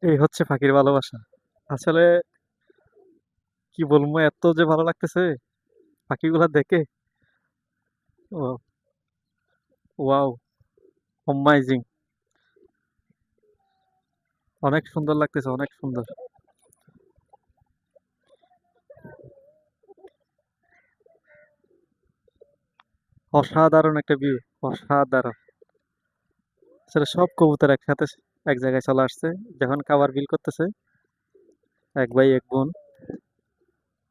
এই হচ্ছে পাখির ভালোবাসা। আসলে কি বলবো, এত যে ভালো লাগতেছে পাখিগুলা দেখে। ও, ওয়াও, অমাইজিং। অনেক সুন্দর লাগতেছে, অনেক সুন্দর। অসাধারণ একটা ভিউ, অসাধারণ। আসলে সব কবুতর একসাথে এক জায়গায় চলে আসছে যখন খাবার বিল করতেছে। এক ভাই এক বোন।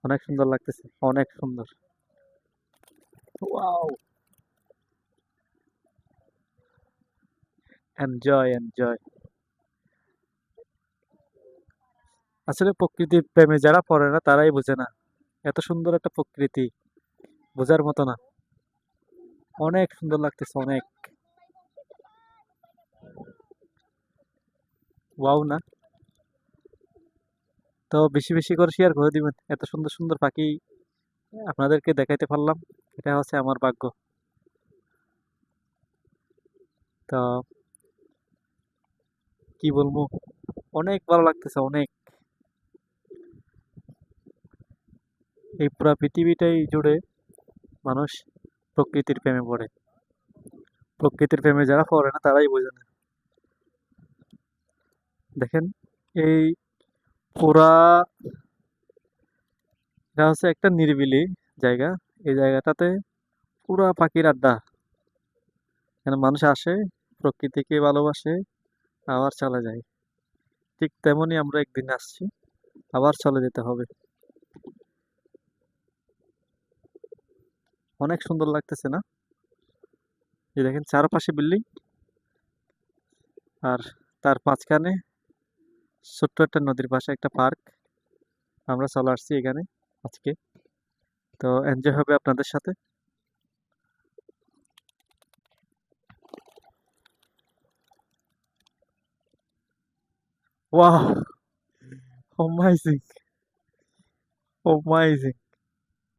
অনেক সুন্দর লাগতেছে, অনেক সুন্দর। Wow, enjoy enjoy. আসলে প্রকৃতির প্রেমে যারা পড়ে না তারাই বোঝে না, এত সুন্দর একটা প্রকৃতি বোঝার মতো না। অনেক সুন্দর লাগতেছে, অনেক। ওয়াও না? তো বেশি বেশি করে শেয়ার করে দিবেন, এত সুন্দর সুন্দর পাখি আপনাদেরকে দেখাইতে পারলাম। এটা হচ্ছে আমার ভাগ্য। তো কি বলবো, অনেক ভালো লাগতেছে, অনেক। এই পুরা পৃথিবীটাই জুড়ে মানুষ প্রকৃতির প্রেমে পড়ে। প্রকৃতির প্রেমে যারা পড়ে না তারাই বোঝে না। দেখেন, এই পুরা, এটা হচ্ছে একটা নিরিবিলি জায়গা। এই জায়গাটাতে পুরা পাখির আড্ডা। এখানে মানুষ আসে, প্রকৃতিকে ভালোবাসে, আবার চলে যায়। ঠিক তেমনি আমরা একদিন আসছি, আবার চলে যেতে হবে। অনেক সুন্দর লাগতেছে না? এই দেখেন চারপাশে বিল্ডিং, আর তার মাঝখানে ছোট্ট একটা নদীর পাশে একটা পার্ক। আমরা চলে আসছি এখানে আজকে। তো এনজয় হবে আপনাদের সাথে। ওয়াও, অমাইজিং, অমাইজিং।